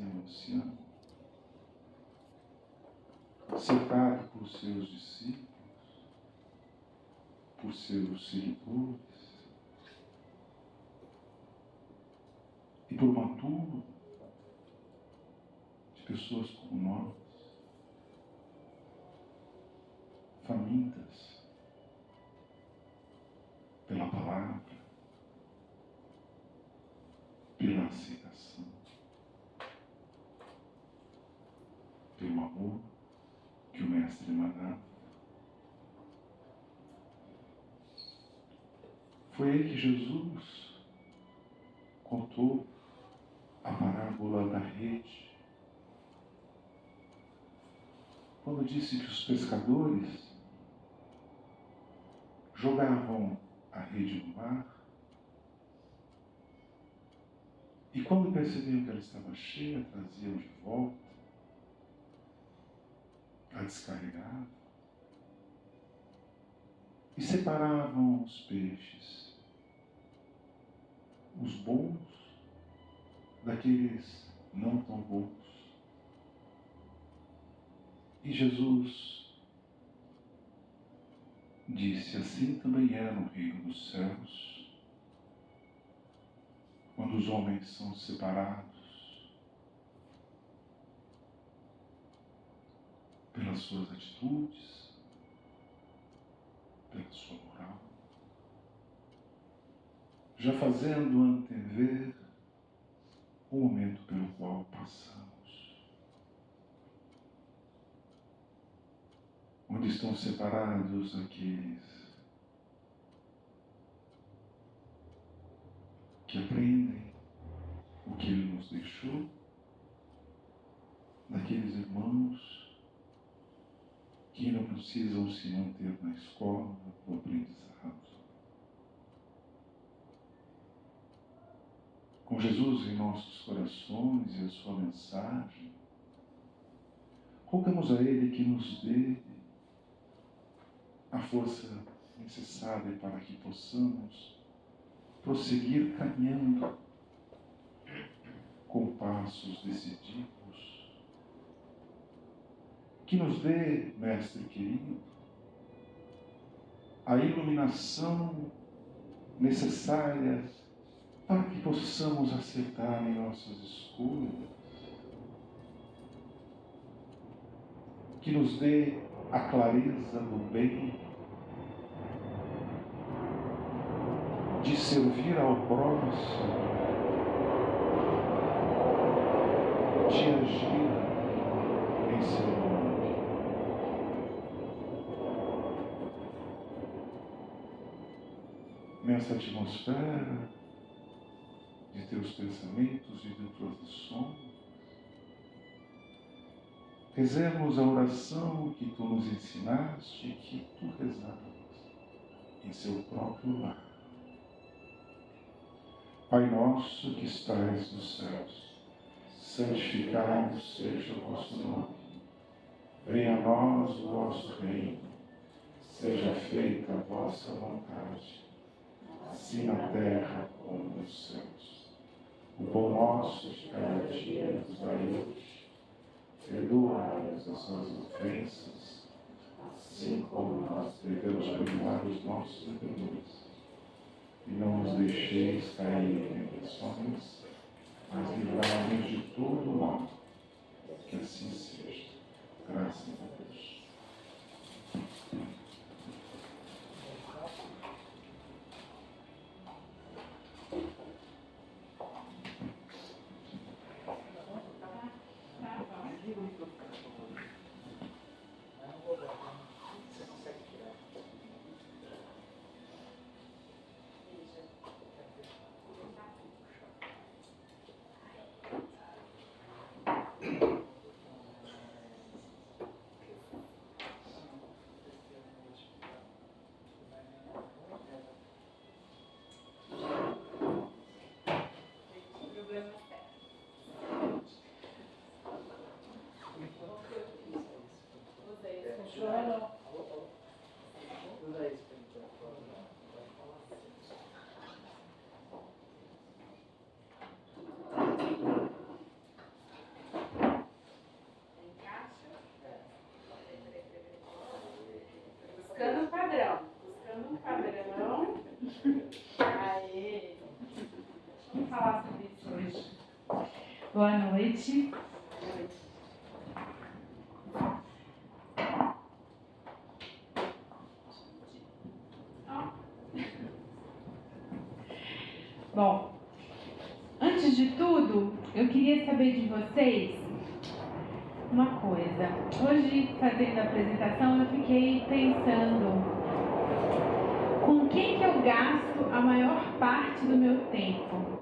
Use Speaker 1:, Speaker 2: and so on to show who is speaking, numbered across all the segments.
Speaker 1: no oceano, cercado por seus discípulos, por seus seguidores e por uma turma de pessoas como nós, famintas pela palavra, pela aceitação, pelo amor que o Mestre mandava. Foi aí que Jesus contou a parábola da rede, quando disse que os pescadores jogavam a rede no mar e quando percebiam que ela estava cheia, traziam de volta, a descarregavam e separavam os peixes, os bons daqueles não tão bons. E Jesus disse: assim também é no reino dos céus, quando os homens são separados pelas suas atitudes, pela sua moral, já fazendo antever o momento pelo qual passamos, onde estão separados aqueles que aprendem o que Ele nos deixou, daqueles irmãos que não precisam se manter na escola, no aprendizado. Com Jesus em nossos corações e a sua mensagem, rogamos a Ele que nos dê a força necessária para que possamos prosseguir caminhando com passos decididos. Que nos dê, Mestre querido, a iluminação necessária para que possamos acertar em nossas escolhas. Que nos dê a clareza do bem, de servir ao próximo, de agir em seu nome. Nessa atmosfera de teus pensamentos e de tuas ações, rezemos a oração que tu nos ensinaste e que tu rezavas em seu próprio lar. Pai nosso que estais nos céus, santificado seja o vosso nome. Venha a nós o vosso reino. Seja feita a vossa vontade, assim na terra como nos céus. O pão nosso de cada dia nos dai hoje. Perdoai-nos as nossas ofensas, assim como nós devemos perdoar os nossos devedores. E não nos deixeis cair em tentações, mas livrai-nos de todo o mal. Que assim seja. Graças a Deus.
Speaker 2: Você consegue tirar? Boa noite. Bom, antes de tudo, eu queria saber de vocês uma coisa. Hoje, fazendo a apresentação, eu fiquei pensando com quem que eu gasto a maior parte do meu tempo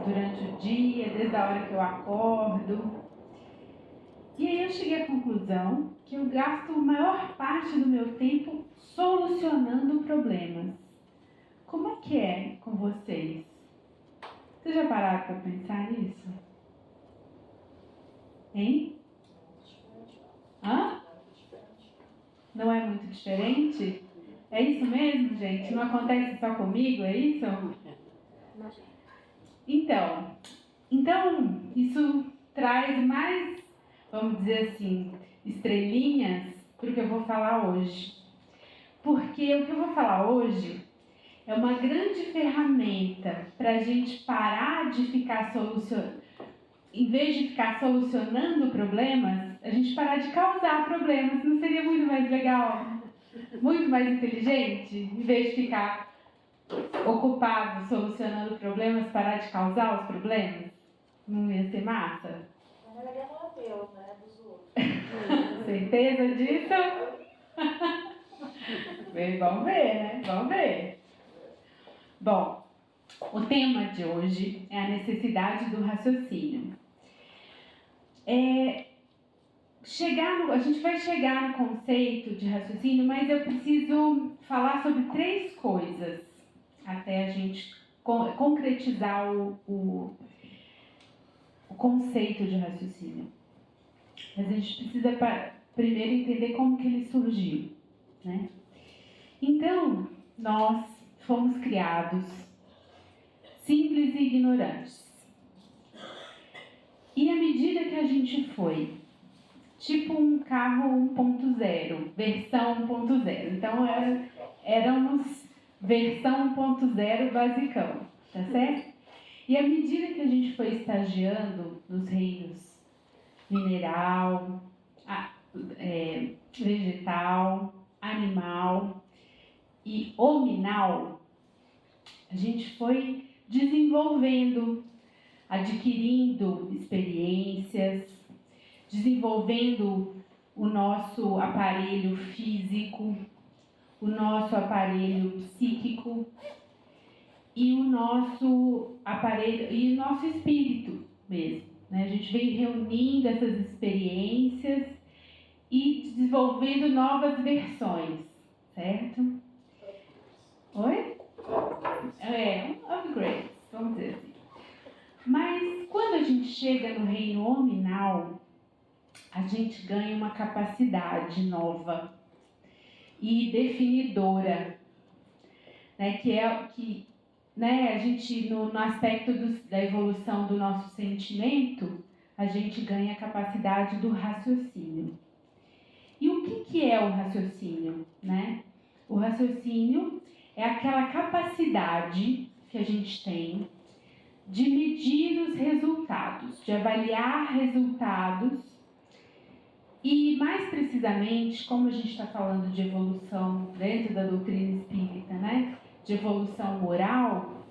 Speaker 2: durante o dia, desde a hora que eu acordo. E aí eu cheguei à conclusão que eu gasto a maior parte do meu tempo solucionando problemas. Como é que é com vocês? Vocês já pararam para pensar nisso? Hein? Hã? Não é muito diferente? É isso mesmo, gente? Não acontece só comigo, é isso? Então, isso traz mais, vamos dizer assim, estrelinhas para o que eu vou falar hoje. Porque o que eu vou falar hoje é uma grande ferramenta para a gente parar de ficar solucionando. Em vez de ficar solucionando problemas, a gente parar de causar problemas. Não seria muito mais legal? Muito mais inteligente? Em vez de ficar ocupado solucionando problemas, parar de causar os problemas? Não ia ser massa?
Speaker 3: Mas não é teu, né? É dos outros.
Speaker 2: Certeza disso? Vamos ver, né? Vamos ver. Bom, o tema de hoje é a necessidade do raciocínio. A gente vai chegar no conceito de raciocínio, mas eu preciso falar sobre 3 coisas até a gente concretizar o conceito de raciocínio. Mas a gente precisa primeiro entender como que ele surgiu, né? Então, nós fomos criados simples e ignorantes. E à medida que a gente foi, tipo um carro 1.0, versão 1.0. Então, éramos versão 1.0 basicão, tá certo? E à medida que a gente foi estagiando nos reinos mineral, vegetal, animal e hominal, a gente foi desenvolvendo, adquirindo experiências, desenvolvendo o nosso aparelho físico, o nosso aparelho psíquico e o nosso aparelho e o nosso espírito mesmo, né? A gente vem reunindo essas experiências e desenvolvendo novas versões, certo? Oi? Um upgrade, vamos dizer assim. Mas quando a gente chega no reino hominal, a gente ganha uma capacidade nova e definidora, né? A gente, no aspecto da evolução do nosso sentimento, a gente ganha a capacidade do raciocínio. E o que é o raciocínio, né? O raciocínio é aquela capacidade que a gente tem de medir os resultados, de avaliar resultados e, mais precisamente, como a gente está falando de evolução dentro da doutrina espírita, né? De evolução moral,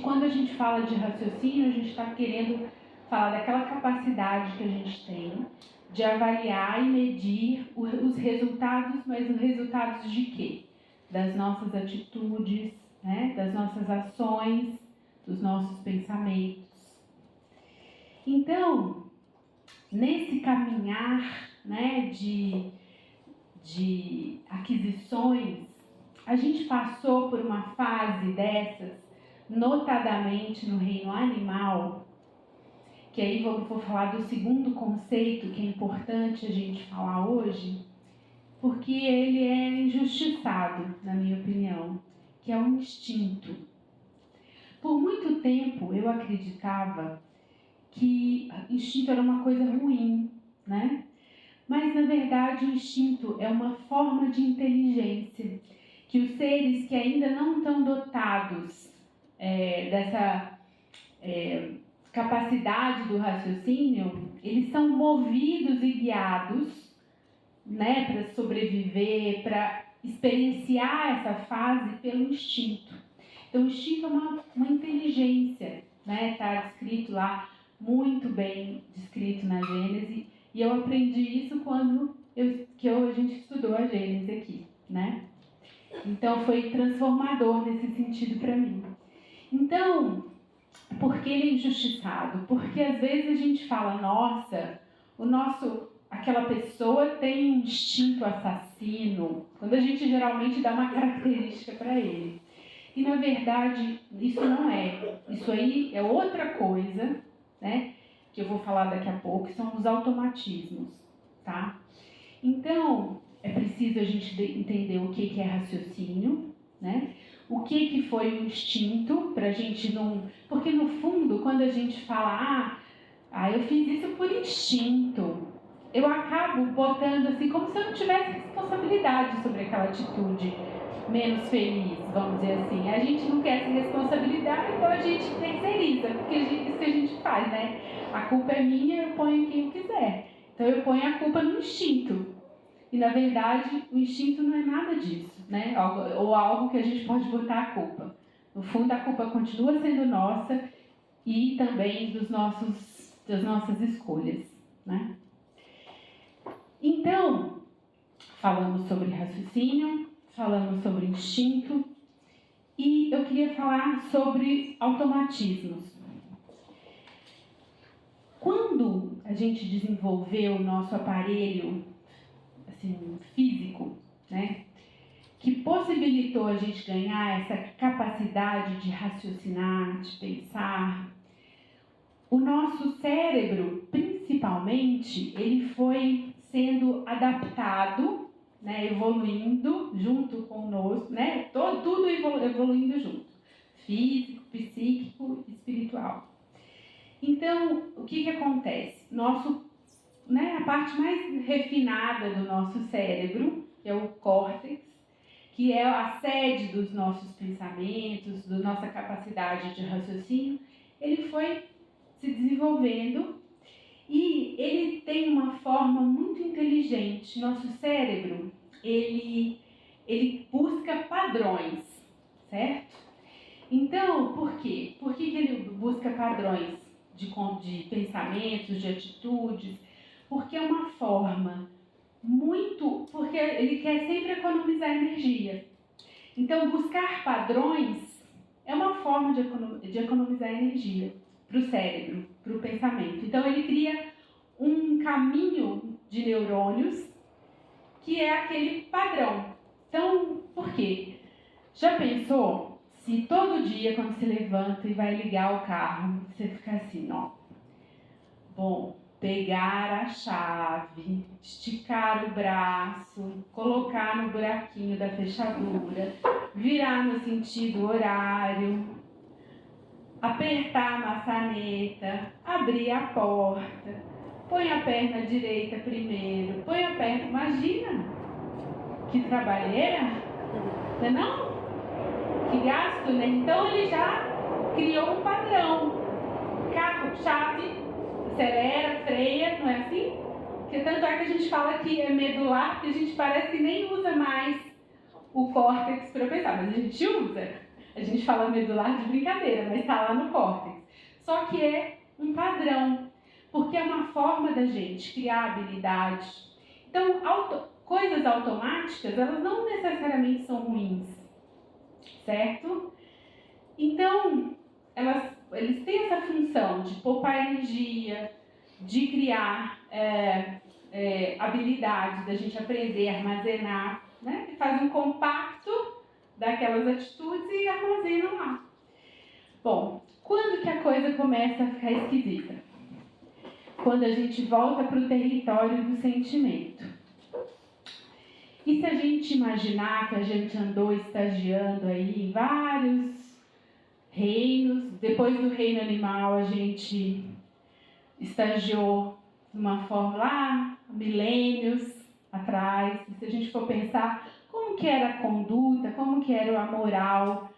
Speaker 2: quando a gente fala de raciocínio, a gente está querendo falar daquela capacidade que a gente tem de avaliar e medir os resultados, mas os resultados de quê? Das nossas atitudes, né? Das nossas ações, dos nossos pensamentos. Então, nesse caminhar, né, de aquisições, a gente passou por uma fase dessas, notadamente no reino animal, que aí vou falar do segundo conceito que é importante a gente falar hoje, porque ele é injustiçado, na minha opinião, que é o instinto. Por muito tempo eu acreditava que instinto era uma coisa ruim, né? Mas na verdade o instinto é uma forma de inteligência que os seres que ainda não estão dotados dessa capacidade do raciocínio, eles são movidos e guiados, né, para sobreviver, para experienciar essa fase pelo instinto. Então, o instinto é uma inteligência, né? Está descrito lá, muito bem descrito na Gênese, e eu aprendi isso quando a gente estudou a Gênese aqui, né? Então, foi transformador nesse sentido para mim. Então, por que ele é injustiçado? Porque às vezes a gente fala, nossa, aquela pessoa tem um instinto assassino, quando a gente geralmente dá uma característica para ele. E na verdade, isso não é. Isso aí é outra coisa, né? Que eu vou falar daqui a pouco, que são os automatismos, tá? Então, é preciso a gente entender o que é raciocínio, né? O que foi o instinto, pra gente não... Porque no fundo, quando a gente fala, eu fiz isso por instinto, eu acabo botando assim, como se eu não tivesse responsabilidade sobre aquela atitude menos feliz, vamos dizer assim. A gente não quer essa responsabilidade, então a gente terceiriza, porque isso que a gente faz, né? A culpa é minha, eu ponho quem eu quiser. Então eu ponho a culpa no instinto. E na verdade, o instinto não é nada disso, né? Ou algo que a gente pode botar a culpa. No fundo, a culpa continua sendo nossa e também das nossas escolhas, né? Então, falamos sobre raciocínio, falamos sobre instinto e eu queria falar sobre automatismos. Quando a gente desenvolveu o nosso aparelho assim, físico, né, que possibilitou a gente ganhar essa capacidade de raciocinar, de pensar, o nosso cérebro, principalmente, ele foi sendo adaptado, né, evoluindo junto conosco, né, tudo evoluindo junto, físico, psíquico, espiritual. Então, o que acontece? A parte mais refinada do nosso cérebro, que é o córtex, que é a sede dos nossos pensamentos, da nossa capacidade de raciocínio, ele foi se desenvolvendo e ele tem uma forma muito inteligente. Nosso cérebro, ele busca padrões, certo? Então, por quê? Por que ele busca padrões de pensamentos, de atitudes? Porque é uma forma porque ele quer sempre economizar energia. Então, buscar padrões é uma forma de economizar energia para o cérebro, para o pensamento. Então, ele cria um caminho de neurônios que é aquele padrão. Então, por quê? Já pensou se todo dia, quando você levanta e vai ligar o carro, você fica assim, pegar a chave, esticar o braço, colocar no buraquinho da fechadura, virar no sentido horário, apertar a maçaneta, abrir a porta, põe a perna direita primeiro, põe a perna... Imagina! Que trabalheira! Não é não? Que gasto, né? Então ele já criou um padrão. Carro, chave, acelera, freia, não é assim? Porque tanto é que a gente fala que é medular, porque a gente parece que nem usa mais o córtex para pensar, mas a gente usa. A gente fala medular de brincadeira, mas está lá no córtex. Só que é um padrão, porque é uma forma da gente criar habilidade. Então, coisas automáticas, elas não necessariamente são ruins, certo? Então, eles têm essa função de poupar energia, de criar habilidade, da gente aprender a armazenar, né? Que faz um compacto daquelas atitudes e armazena lá. Bom, quando que a coisa começa a ficar esquisita? Quando a gente volta para o território do sentimento. E se a gente imaginar que a gente andou estagiando aí em vários reinos, depois do reino animal a gente estagiou de uma forma lá, milênios atrás, e se a gente for pensar como que era a conduta, como que era a moral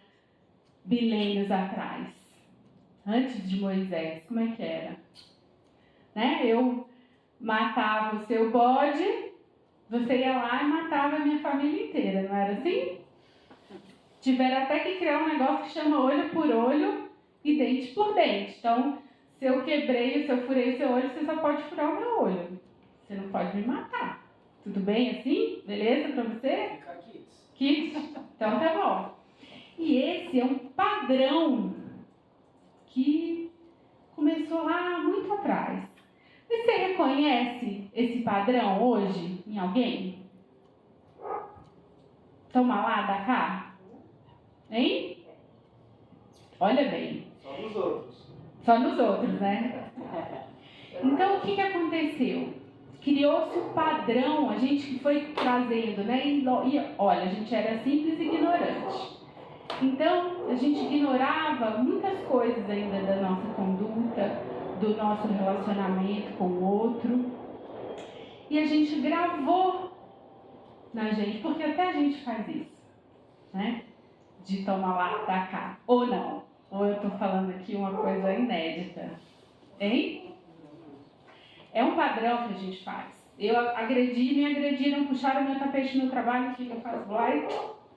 Speaker 2: milênios atrás. antes de Moisés, como é que era? Né? Eu matava o seu bode, você ia lá e matava a minha família inteira, não era assim? Tiveram até que criar um negócio que chama olho por olho e dente por dente. Então, se eu furei o seu olho, você só pode furar o meu olho. Você não pode me matar. Tudo bem assim? Beleza pra você? Kids? Então tá bom. E esse é um padrão que começou lá muito atrás. Você reconhece esse padrão hoje em alguém? Toma lá, dá cá? Hein? Olha bem.
Speaker 4: Só nos outros.
Speaker 2: Só nos outros, né? Então, o que aconteceu? Criou-se um padrão, a gente foi trazendo, né? E olha, a gente era simples e ignorante. Então, a gente ignorava muitas coisas ainda da nossa conduta, do nosso relacionamento com o outro. E a gente gravou na gente, porque até a gente faz isso, né? De tomar lá, dar cá. Ou não. Ou eu tô falando aqui uma coisa inédita. Hein? É um padrão que a gente faz. Eu agredi, me agrediram, puxaram meu tapete no trabalho, o que eu faço? Vai e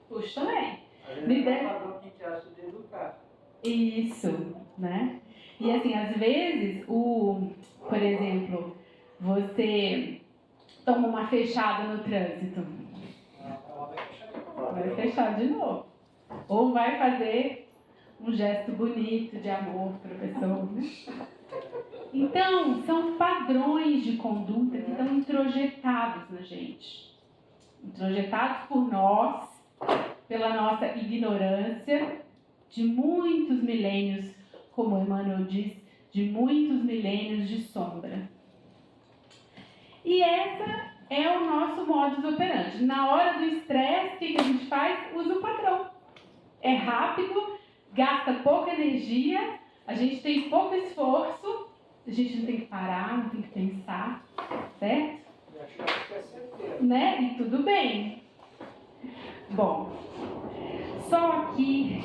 Speaker 2: puxo também. Me der...
Speaker 4: padrão que acha de educar.
Speaker 2: Isso, né? E assim, às vezes, por exemplo, você toma uma fechada no trânsito. Vai fechar de novo. Ou vai fazer um gesto bonito de amor para a pessoa. Então, são padrões de conduta que estão introjetados na gente. Introjetados por nós, pela nossa ignorância, de muitos milênios, como Emmanuel diz, de muitos milênios de sombra. E essa é o nosso modus operandi. Na hora do estresse, o que a gente faz? Usa o padrão. É rápido, gasta pouca energia, a gente tem pouco esforço, a gente não tem que parar, não tem que pensar, certo? Né? E tudo bem. Bom, só que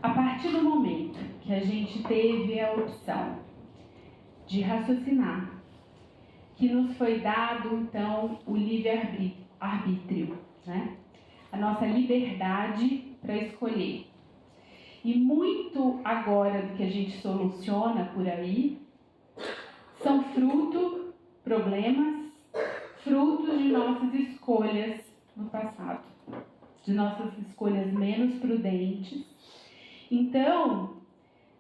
Speaker 2: a partir do momento que a gente teve a opção de raciocinar, que nos foi dado, então, o livre-arbítrio, né? A nossa liberdade para escolher. E muito agora do que a gente soluciona por aí são problemas, frutos de nossas escolhas no passado, de nossas escolhas menos prudentes. Então,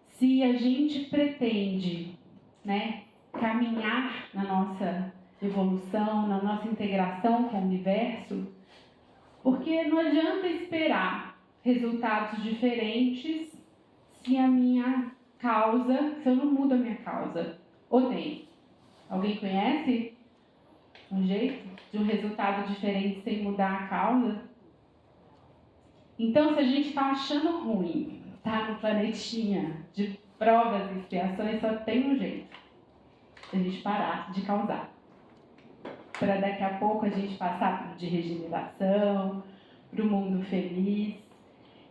Speaker 2: se a gente pretende, né, caminhar na nossa evolução, na nossa integração com o universo, porque não adianta esperar resultados diferentes se a minha causa, se eu não mudo a minha causa. Ou tem? Alguém conhece um jeito de um resultado diferente sem mudar a causa? Então, se a gente está achando ruim, tá no planetinha de provas e expiações, só tem um jeito: a gente parar de causar. Para daqui a pouco a gente passar de regeneração, para o mundo feliz.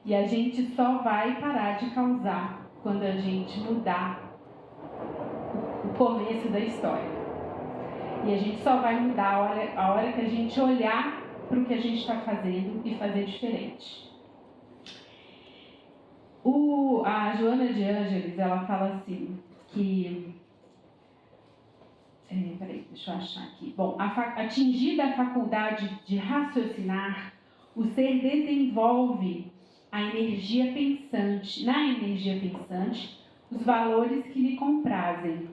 Speaker 2: E a gente só vai parar de causar quando a gente mudar o começo da história. E a gente só vai mudar a hora que a gente olhar para o que a gente está fazendo e fazer diferente. A Joana de Ângeles, ela fala assim, que... Peraí, deixa eu achar aqui. Bom, atingida a faculdade de raciocinar, o ser desenvolve na energia pensante, os valores que lhe comprazem,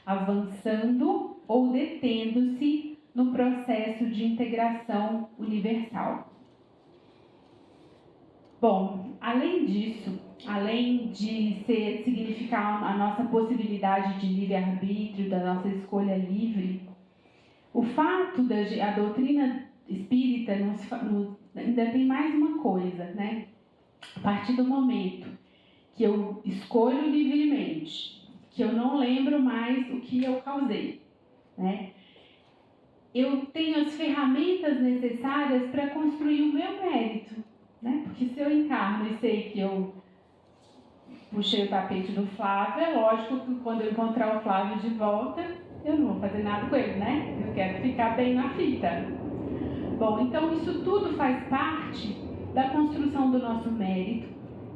Speaker 2: avançando ou detendo-se no processo de integração universal. Bom, além disso, além de significar a nossa possibilidade de livre-arbítrio, da nossa escolha livre, o fato a doutrina espírita ainda tem mais uma coisa, né? A partir do momento que eu escolho livremente, que eu não lembro mais o que eu causei, né? Eu tenho as ferramentas necessárias para construir o meu mérito, né? Porque se eu encarno e sei que eu puxei o tapete do Flávio, é lógico que quando eu encontrar o Flávio de volta, eu não vou fazer nada com ele, né? Eu quero ficar bem na fita. Bom, então isso tudo faz parte da construção do nosso mérito,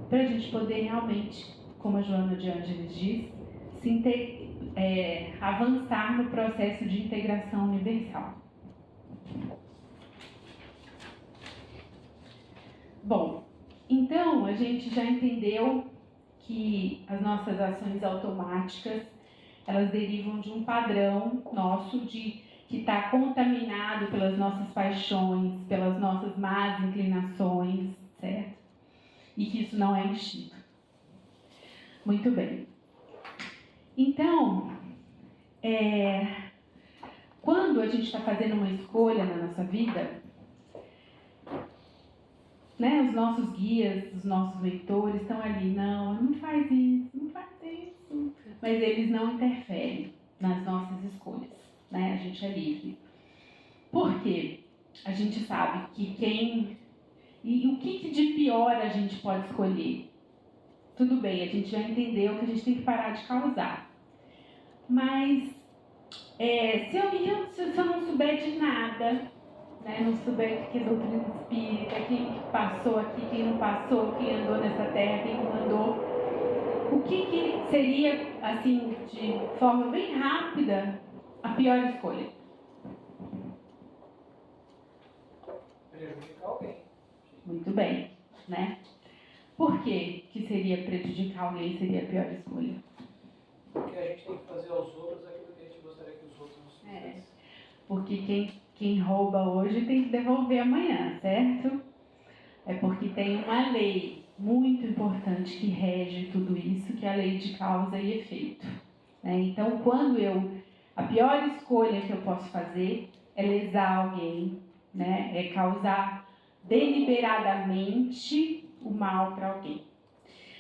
Speaker 2: para a gente poder realmente, como a Joana de Ângeles diz, avançar no processo de integração universal. Bom, então a gente já entendeu que as nossas ações automáticas, elas derivam de um padrão nosso que está contaminado pelas nossas paixões, pelas nossas más inclinações, certo? E que isso não é instinto. Muito bem. Então, quando a gente está fazendo uma escolha na nossa vida, né, os nossos guias, os nossos leitores estão ali, não faz isso, não faz isso. Mas eles não interferem nas nossas escolhas, né? A gente é livre. Por quê? A gente sabe que e o que de pior a gente pode escolher? Tudo bem, a gente já entendeu que a gente tem que parar de causar. Mas se eu não souber de nada, né, não souber o que é doutrina espírita, quem passou aqui, quem não passou, quem andou nessa terra, quem não andou, o que seria, assim, de forma bem rápida, a pior escolha?
Speaker 4: Prejudicar alguém.
Speaker 2: Muito bem, né? Por que seria prejudicar alguém, seria a pior escolha?
Speaker 4: Porque a gente tem que fazer aos outros aquilo que a gente gostaria que os outros nos fizessem.
Speaker 2: Porque quem rouba hoje tem que devolver amanhã, certo? É porque tem uma lei muito importante que rege tudo isso, que é a lei de causa e efeito, né? Então, a pior escolha que eu posso fazer é lesar alguém, né? É causar deliberadamente o mal para alguém.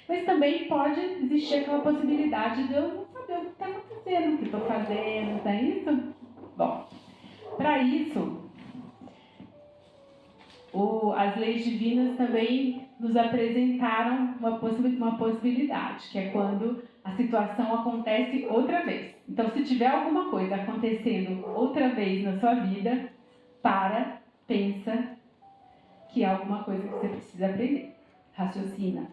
Speaker 2: Mas também pode existir aquela possibilidade de eu não saber o que está acontecendo, o que estou fazendo, não é isso? Bom, para isso, as leis divinas também nos apresentaram uma possibilidade, que é quando a situação acontece outra vez. Então, se tiver alguma coisa acontecendo outra vez na sua vida, pensa que é alguma coisa que você precisa aprender. Raciocina.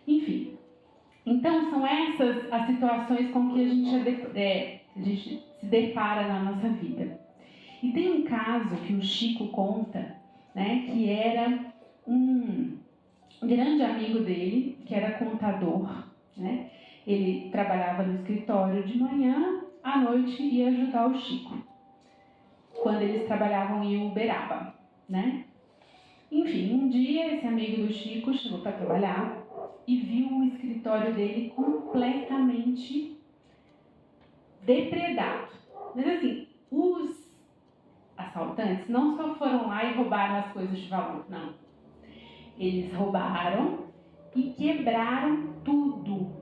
Speaker 2: Enfim. Então, são essas as situações com que a gente se depara na nossa vida. E tem um caso que o Chico conta, né, que era um grande amigo dele, que era contador, né? Ele trabalhava no escritório de manhã, à noite ia ajudar o Chico, quando eles trabalhavam em Uberaba, né? Enfim, um dia esse amigo do Chico chegou para trabalhar e viu o escritório dele completamente depredado. Mas assim, os assaltantes não só foram lá e roubaram as coisas de valor, não. Eles roubaram e quebraram tudo.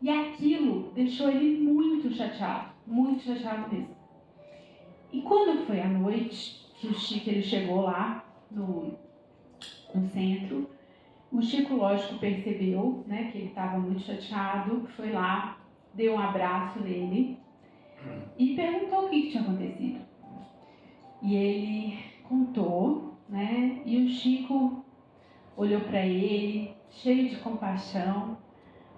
Speaker 2: E aquilo deixou ele muito chateado mesmo. E quando foi à noite, que o Chico ele chegou lá no centro, o Chico, lógico, percebeu, né, que ele estava muito chateado, foi lá, deu um abraço nele e perguntou o que tinha acontecido. E ele contou, né, e o Chico olhou para ele, cheio de compaixão,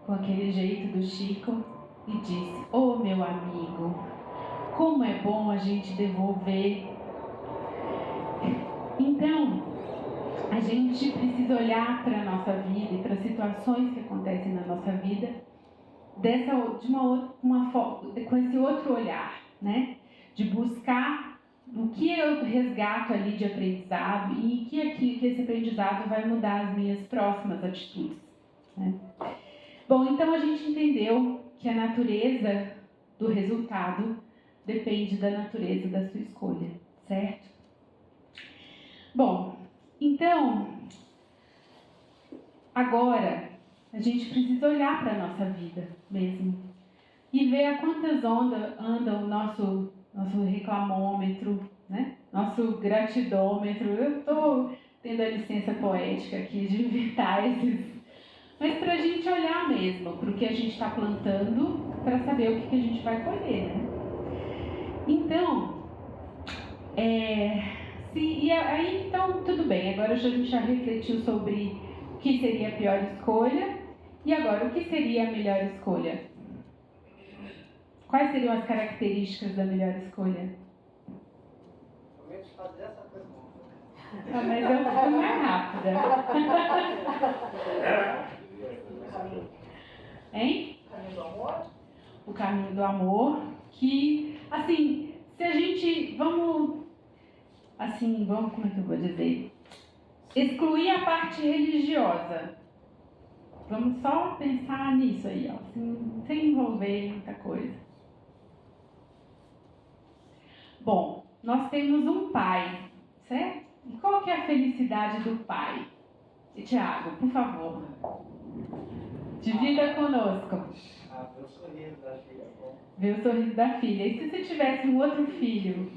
Speaker 2: com aquele jeito do Chico, e disse: "Ô, meu amigo, como é bom a gente devolver." Então, a gente precisa olhar para a nossa vida e para as situações que acontecem na nossa vida com esse outro olhar, né? De buscar o que eu resgato ali de aprendizado e que esse aprendizado vai mudar as minhas próximas atitudes, né? Bom, então a gente entendeu que a natureza do resultado depende da natureza da sua escolha, certo? Bom, então, agora a gente precisa olhar para a nossa vida mesmo e ver a quantas ondas anda o nosso reclamômetro, né? Nosso gratidômetro. Eu estou tendo a licença poética aqui de inventar mas para a gente olhar mesmo para o que a gente está plantando, para saber o que a gente vai colher, né? Então, então tudo bem, agora a gente já refletiu sobre o que seria a pior escolha, e agora o que seria a melhor escolha? Quais seriam as características da melhor escolha?
Speaker 4: Eu vou te fazer essa pergunta.
Speaker 2: Ah, mas eu fui mais rápida. Hein?
Speaker 3: Caminho do amor?
Speaker 2: O caminho do amor, que, assim, se a gente, como é que eu vou dizer? Excluir a parte religiosa. Vamos só pensar nisso aí, ó, sem envolver muita coisa. Bom, nós temos um pai, certo? E qual que é a felicidade do pai? E Tiago, por favor, divida conosco.
Speaker 4: Ver o sorriso da filha. Bom.
Speaker 2: Ver o sorriso da filha. E se você tivesse um outro filho?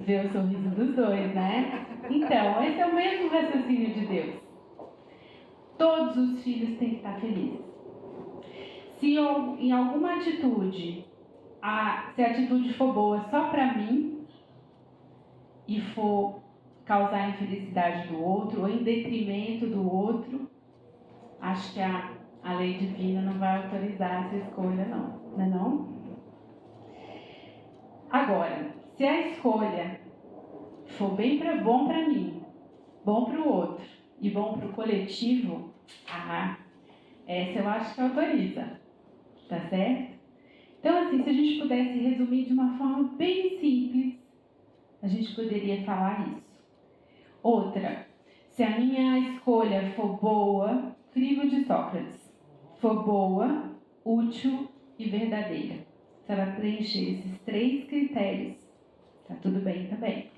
Speaker 2: Ver o sorriso dos dois, né? Então, esse é o mesmo raciocínio de Deus. Todos os filhos têm que estar felizes. Se em alguma atitude, se a atitude for boa só para mim e for causar infelicidade do outro ou em detrimento do outro, acho que a lei divina não vai autorizar essa escolha, não. Não é não? Agora, se a escolha for bom para mim, bom para o outro e bom para o coletivo, essa eu acho que autoriza. Tá certo? Então, assim, se a gente pudesse resumir de uma forma bem simples, a gente poderia falar isso. Outra, se a minha escolha for boa, livro de Sócrates, for boa, útil e verdadeira. Se ela preencher esses 3 critérios, tá tudo bem também.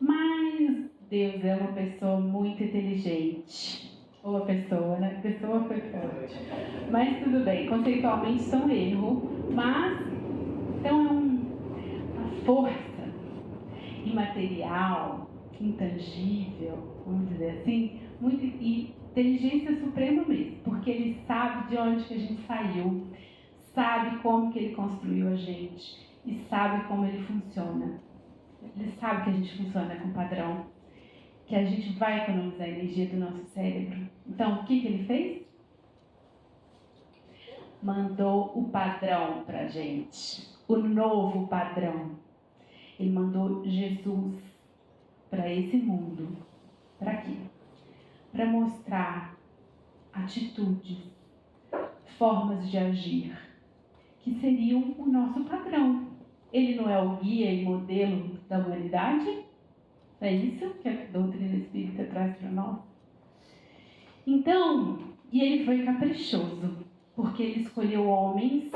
Speaker 2: Mas Deus é uma pessoa muito inteligente. Ou a pessoa, né? Pessoa foi forte. Mas tudo bem, conceitualmente isso é um erro. Mas, então é uma força imaterial, intangível, vamos dizer assim, muito inteligência suprema mesmo, porque ele sabe de onde que a gente saiu, sabe como que ele construiu a gente e sabe como ele funciona. Ele sabe que a gente funciona com padrão, que a gente vai economizar a energia do nosso cérebro. Então, o que ele fez? Mandou o padrão pra gente, o novo padrão. Ele mandou Jesus para esse mundo. Para quê? Para mostrar atitudes, formas de agir, que seriam o nosso padrão. Ele não é o guia e modelo da humanidade? É isso que a doutrina espírita traz para nós? Então, e ele foi caprichoso, porque ele escolheu homens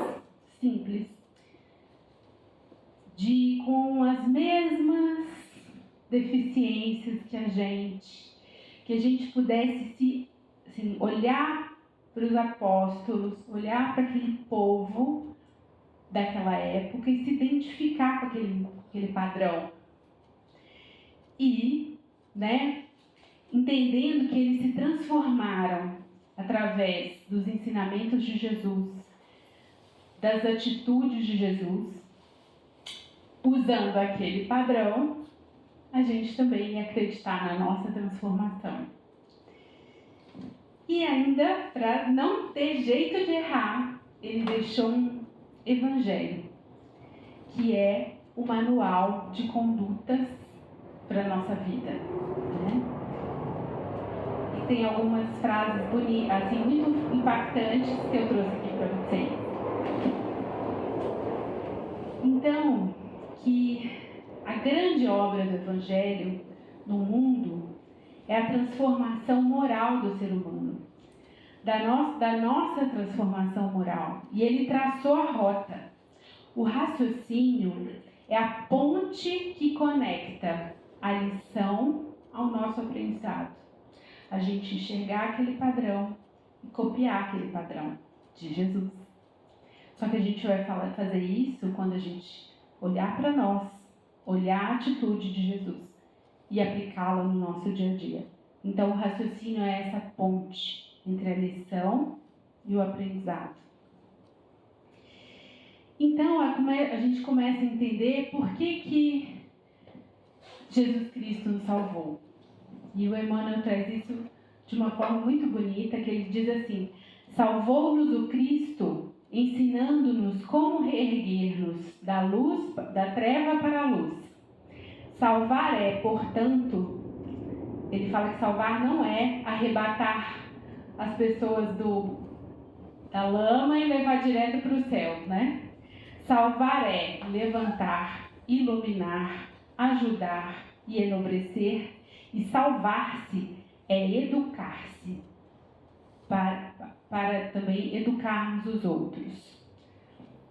Speaker 2: simples, com as mesmas deficiências que a gente pudesse olhar para os apóstolos, olhar para aquele povo daquela época e se identificar com aquele padrão. E, entendendo que eles se transformaram através dos ensinamentos de Jesus, das atitudes de Jesus, usando aquele padrão, a gente também ia acreditar na nossa transformação. E ainda, para não ter jeito de errar, ele deixou um evangelho, que é o manual de condutas para a nossa vida, né? E tem algumas frases bonitas, assim, muito impactantes que eu trouxe aqui para vocês. Então, que a grande obra do Evangelho no mundo é a transformação moral do ser humano, da nossa transformação moral. E ele traçou a rota. O raciocínio é a ponte que conecta a lição ao nosso aprendizado. A gente enxergar aquele padrão e copiar aquele padrão de Jesus. Só que a gente vai fazer isso quando a gente olhar para nós, olhar a atitude de Jesus e aplicá-la no nosso dia a dia. Então, o raciocínio é essa ponte entre a lição e o aprendizado. Então, a gente começa a entender por que Jesus Cristo nos salvou. E o Emmanuel traz isso de uma forma muito bonita, que ele diz assim: salvou-nos o Cristo, ensinando-nos como reerguer-nos da luz, da treva para a luz. Salvar é, portanto, ele fala que salvar não é arrebatar as pessoas da lama e levar direto para o céu, né? Salvar é levantar, iluminar, ajudar e enobrecer, e salvar-se é educar-se para também educarmos os outros.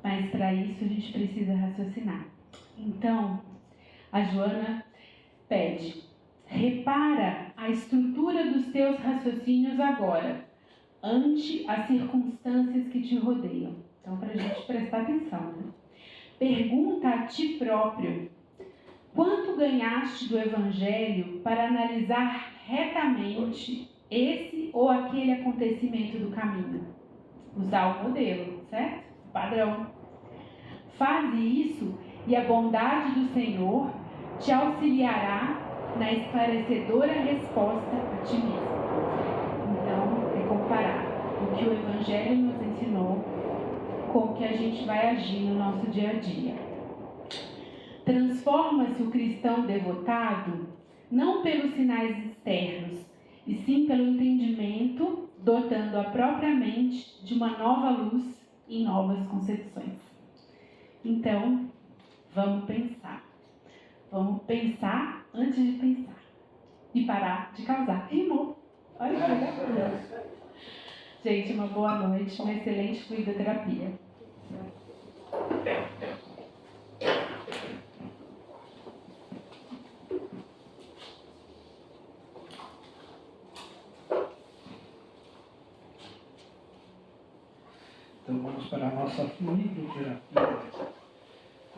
Speaker 2: Mas para isso a gente precisa raciocinar. Então, a Joana pede: repara a estrutura dos teus raciocínios agora, ante as circunstâncias que te rodeiam. Então, para a gente prestar atenção, né? Pergunta a ti próprio: quanto ganhaste do Evangelho para analisar retamente esse ou aquele acontecimento do caminho? Usar o modelo, certo? O padrão. Faze isso e a bondade do Senhor te auxiliará na esclarecedora resposta a ti mesmo. Então, é comparar o que o Evangelho nos ensinou com o que a gente vai agir no nosso dia a dia. Transforma-se o cristão devotado não pelos sinais externos, e sim pelo entendimento, dotando a própria mente de uma nova luz e novas concepções. Então, vamos pensar. Vamos pensar antes de pensar. E parar de causar. Rimou. Olha que legal. Gente, uma boa noite, uma excelente fluidoterapia.
Speaker 4: Então vamos para a nossa fluidoterapia,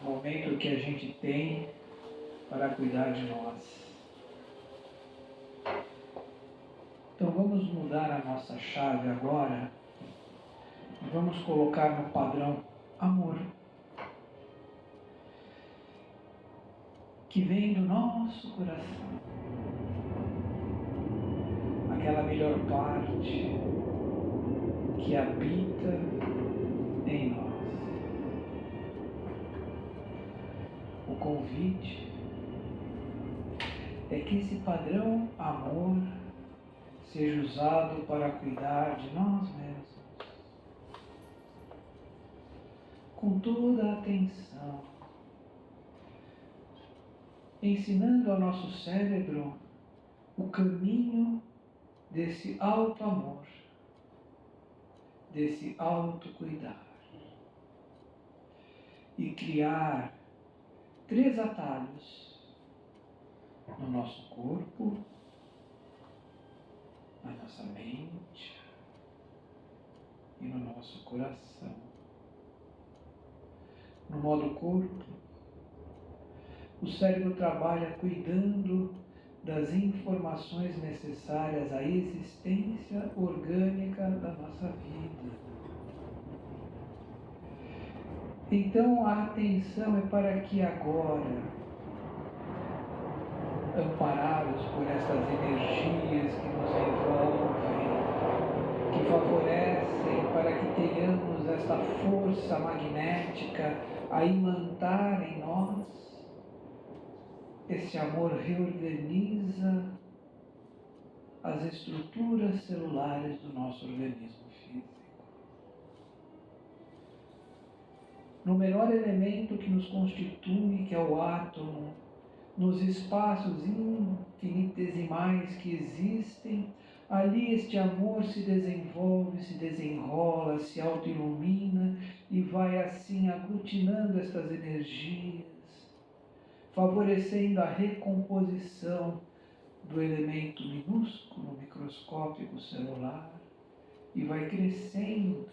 Speaker 4: o momento que a gente tem para cuidar de nós. Então vamos mudar a nossa chave agora e vamos colocar no padrão amor, que vem do nosso coração, aquela melhor parte que habita em nós. O convite é que esse padrão amor seja usado para cuidar de nós mesmos, com toda a atenção, ensinando ao nosso cérebro o caminho desse alto amor, desse autocuidar, e criar 3 atalhos no nosso corpo, na nossa mente e no nosso coração. No modo corpo, o cérebro trabalha cuidando das informações necessárias à existência orgânica da nossa vida. Então a atenção é para que agora, amparados por estas energias que nos envolvem, que favorecem para que tenhamos esta força magnética a imantar em nós, esse amor reorganiza as estruturas celulares do nosso organismo físico. No melhor elemento que nos constitui, que é o átomo, nos espaços infinitesimais que existem, ali este amor se desenvolve, se desenrola, se autoilumina e vai assim aglutinando estas energias, favorecendo a recomposição do elemento minúsculo, microscópico celular, e vai crescendo,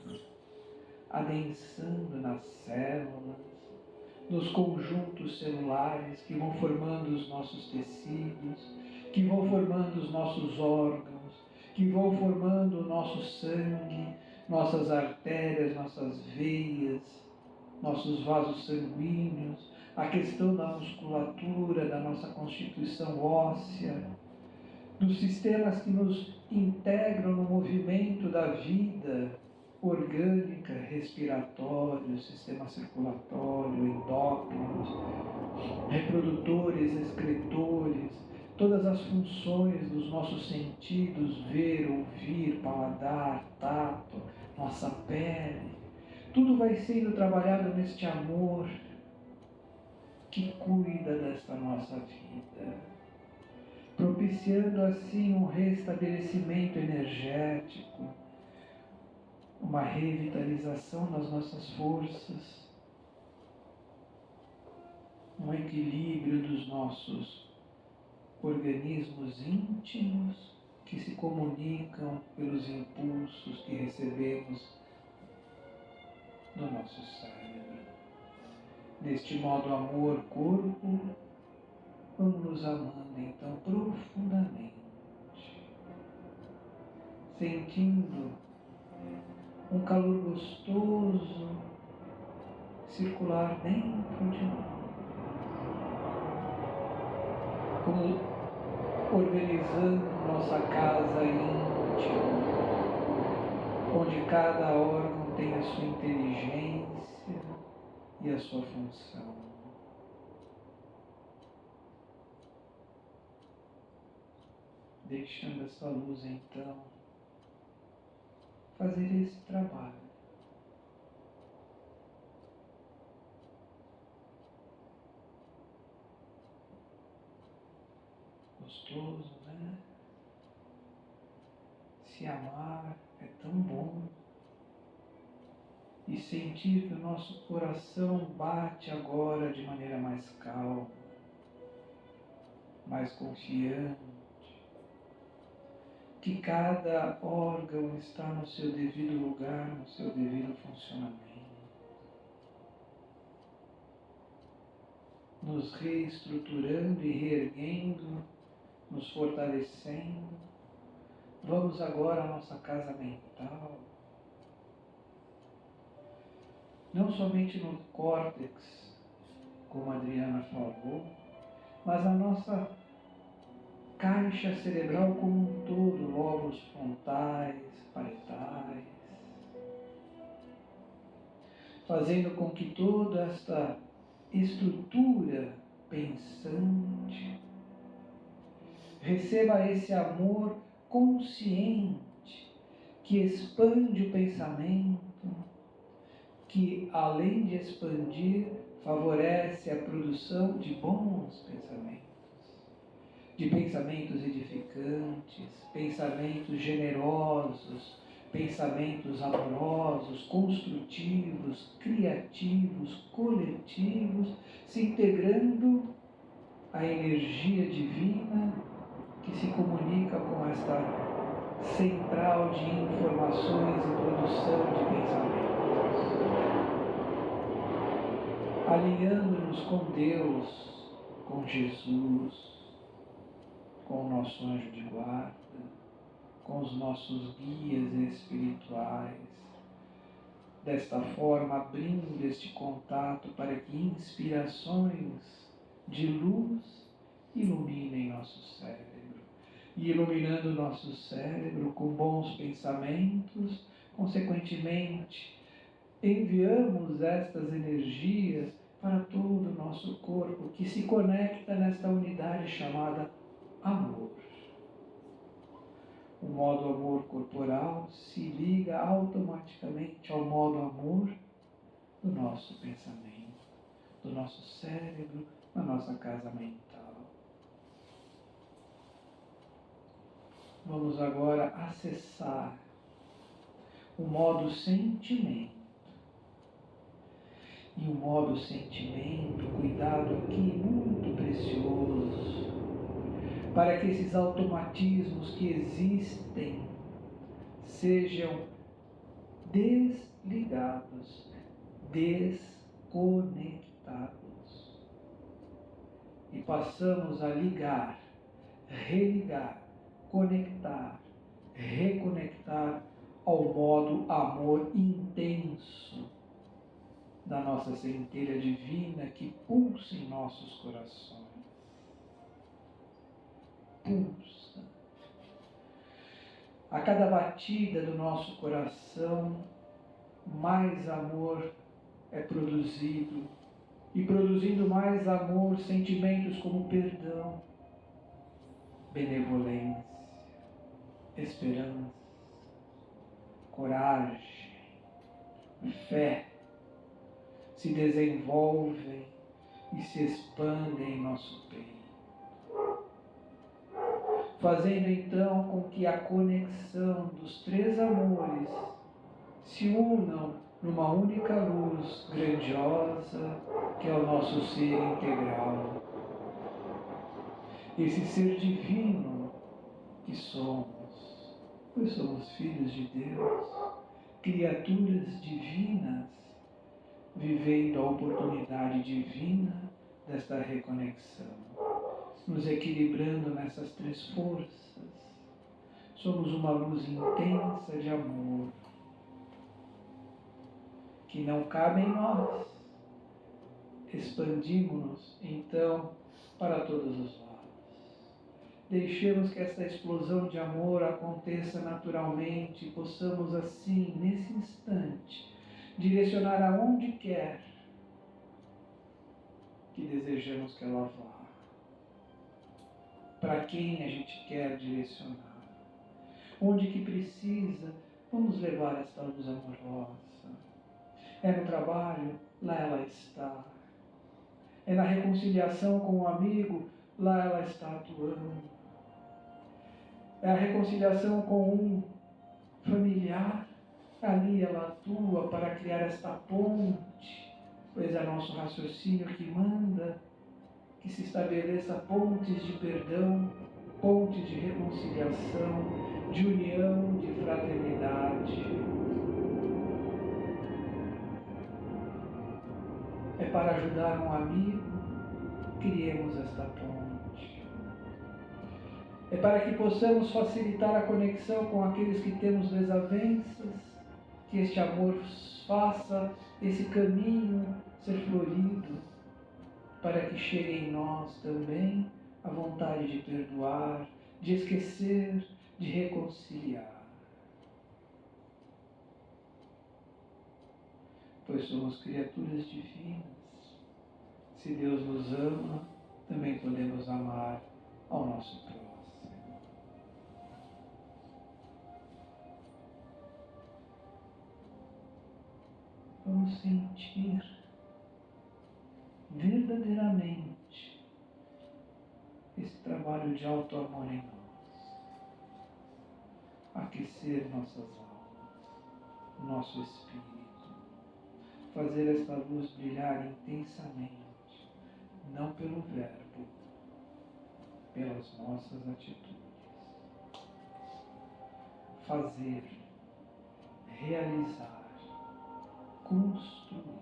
Speaker 4: adensando nas células, nos conjuntos celulares que vão formando os nossos tecidos que vão formando os nossos órgãos, que vão formando o nosso sangue, nossas artérias, nossas veias, nossos vasos sanguíneos, a questão da musculatura, da nossa constituição óssea, dos sistemas que nos integram no movimento da vida orgânica, respiratório, sistema circulatório, endócrinos, reprodutores, excretores, todas as funções dos nossos sentidos, ver, ouvir, paladar, tato, nossa pele, tudo vai sendo trabalhado neste amor que cuida desta nossa vida, propiciando assim um restabelecimento energético, uma revitalização das nossas forças, um equilíbrio dos nossos organismos íntimos que se comunicam pelos impulsos que recebemos do nosso cérebro. Deste modo, amor, corpo, vamos nos amando então profundamente, sentindo um calor gostoso circular dentro de nós, como organizando nossa casa íntima, onde cada órgão tem a sua inteligência e a sua função. Deixando essa luz então fazer esse trabalho. Gostoso, né? Se amar é tão bom. E sentir que o nosso coração bate agora de maneira mais calma, mais confiante, que cada órgão está no seu devido lugar, no seu devido funcionamento, nos reestruturando e reerguendo, nos fortalecendo. Vamos agora à nossa casa mental, não somente no córtex, como a Adriana falou, mas a nossa caixa cerebral como um todo, lóbulos frontais, parietais, fazendo com que toda esta estrutura pensante receba esse amor consciente que expande o pensamento, que além de expandir, favorece a produção de bons pensamentos edificantes, pensamentos generosos, pensamentos amorosos, construtivos, criativos, coletivos, se integrando à energia divina que se comunica com esta central de informações e produção de pensamentos, alinhando-nos com Deus, com Jesus, com o nosso anjo de guarda, com os nossos guias espirituais, desta forma abrindo este contato para que inspirações de luz iluminem nosso cérebro. E iluminando nosso cérebro com bons pensamentos, consequentemente, enviamos estas energias para todo o nosso corpo, que se conecta nesta unidade chamada amor. O modo amor corporal se liga automaticamente ao modo amor do nosso pensamento, do nosso cérebro, da nossa casa mental. Vamos agora acessar o modo sentimento. E o modo sentimento, cuidado aqui, muito precioso, para que esses automatismos que existem sejam desligados, desconectados. E passamos a ligar religar, conectar, reconectar ao modo amor intenso da nossa centelha divina que pulsa em nossos corações. Pulsa. A cada batida do nosso coração, mais amor é produzido, e produzindo mais amor, sentimentos como perdão, benevolência, esperança, coragem, fé, se desenvolvem e se expandem em nosso peito, fazendo então com que a conexão dos três amores se unam numa única luz grandiosa que é o nosso ser integral. Esse ser divino que somos, pois somos filhos de Deus, criaturas divinas, vivendo a oportunidade divina desta reconexão, nos equilibrando nessas três forças. Somos uma luz intensa de amor, que não cabe em nós. Expandimos-nos, então, para todos os lados. Deixemos que esta explosão de amor aconteça naturalmente e possamos, assim, nesse instante, direcionar aonde quer que desejamos que ela vá. Para quem a gente quer direcionar. Onde que precisa, vamos levar esta luz amorosa. É no trabalho, lá ela está. É na reconciliação com o amigo, lá ela está atuando. É a reconciliação com um familiar, ali ela atua para criar esta ponte, pois é nosso raciocínio que manda que se estabeleça pontes de perdão, pontes de reconciliação, de união, de fraternidade. É para ajudar um amigo, criemos esta ponte. É para que possamos facilitar a conexão com aqueles que temos desavenças, que este amor faça esse caminho ser florido, para que chegue em nós também a vontade de perdoar, de esquecer, de reconciliar. Pois somos criaturas divinas. Se Deus nos ama, também podemos amar ao nosso próximo. Vamos sentir verdadeiramente esse trabalho de auto-amor em nós. Aquecer nossas almas, nosso espírito. Fazer esta luz brilhar intensamente, não pelo verbo, pelas nossas atitudes. Fazer, realizar, construir.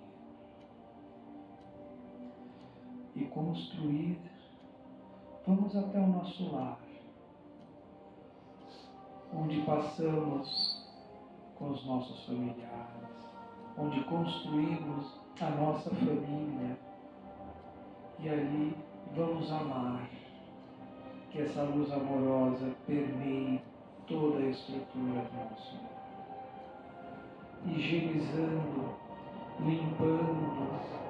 Speaker 4: E construir, vamos até o nosso lar, onde passamos com os nossos familiares, onde construímos a nossa família, e ali vamos amar, que essa luz amorosa permeie toda a estrutura do nosso lar, higienizando, limpando,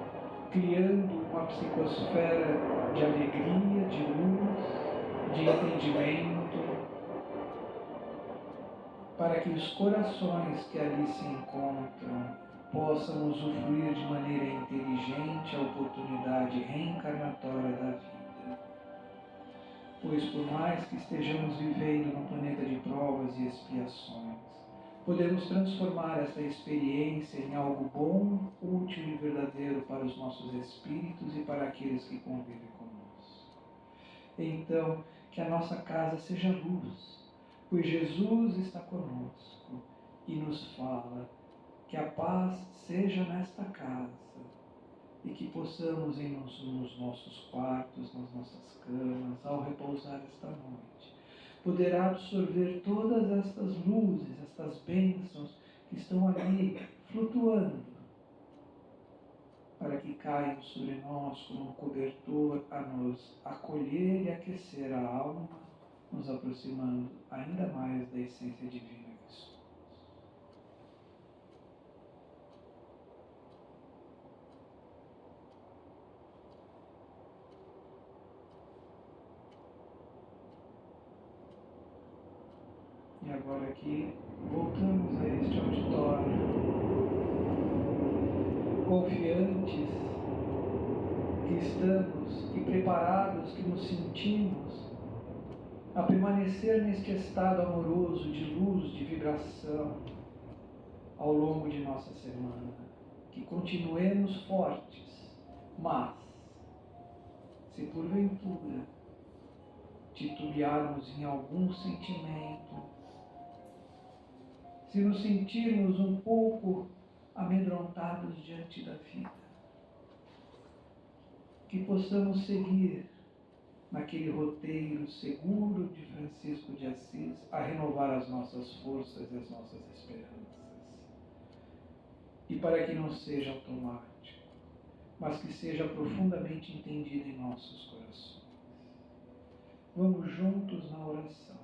Speaker 4: criando uma psicosfera de alegria, de luz, de entendimento, para que os corações que ali se encontram possam usufruir de maneira inteligente a oportunidade reencarnatória da vida. Pois por mais que estejamos vivendo num planeta de provas e expiações, podemos transformar esta experiência em algo bom, útil e verdadeiro para os nossos espíritos e para aqueles que convivem conosco. Então, que a nossa casa seja luz, pois Jesus está conosco e nos fala que a paz seja nesta casa e que possamos nos nossos quartos, nas nossas camas, ao repousar esta noite, poder absorver todas estas luzes, estas bênçãos que estão ali flutuando, para que caiam sobre nós como um cobertor a nos acolher e aquecer a alma, nos aproximando ainda mais da essência divina que somos. E agora aqui, voltamos a este auditório, confiantes que estamos e preparados que nos sentimos a permanecer neste estado amoroso de luz, de vibração ao longo de nossa semana, que continuemos fortes, mas se porventura titubearmos em algum sentimento, se nos sentirmos um pouco amedrontados diante da vida, que possamos seguir naquele roteiro seguro de Francisco de Assis a renovar as nossas forças e as nossas esperanças. E para que não seja automático, mas que seja profundamente entendido em nossos corações. Vamos juntos na oração,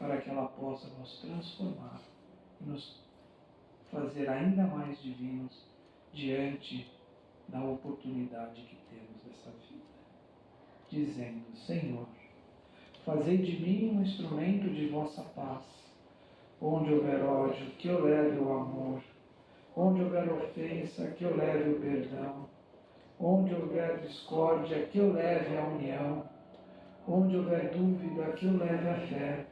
Speaker 4: para que ela possa nos transformar e nos fazer ainda mais divinos diante da oportunidade que temos dessa vida. Dizendo: Senhor, fazei de mim um instrumento de vossa paz. Onde houver ódio, que eu leve o amor. Onde houver ofensa, que eu leve o perdão. Onde houver discórdia, que eu leve a união. Onde houver dúvida, que eu leve a fé.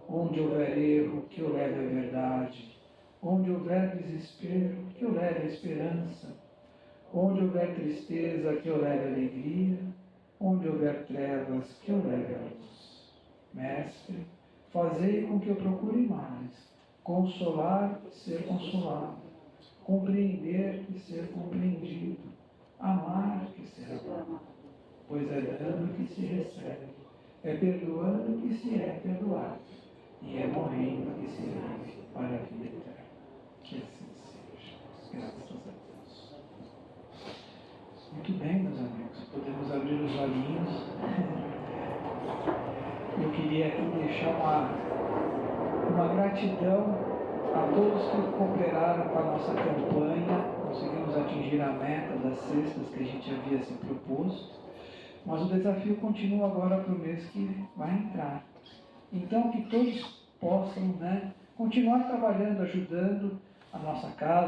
Speaker 4: Onde houver erro, que eu leve a verdade. Onde houver desespero, que eu leve a esperança. Onde houver tristeza, que eu leve a alegria. Onde houver trevas, que eu leve a luz. Mestre, fazei com que eu procure mais consolar e ser consolado, compreender e ser compreendido, amar e ser amado. Pois é dando que se recebe, é perdoando que se é perdoado, e é morrendo que se vive para a vida eterna. Que assim seja. Graças a Deus. Muito bem, meus amigos, podemos abrir os olhinhos. Eu queria aqui deixar uma gratidão a todos que cooperaram com a nossa campanha. Conseguimos atingir a meta das cestas que a gente havia se proposto, mas o desafio continua agora para o mês que vai entrar. Então, que todos possam continuar trabalhando, ajudando a nossa casa,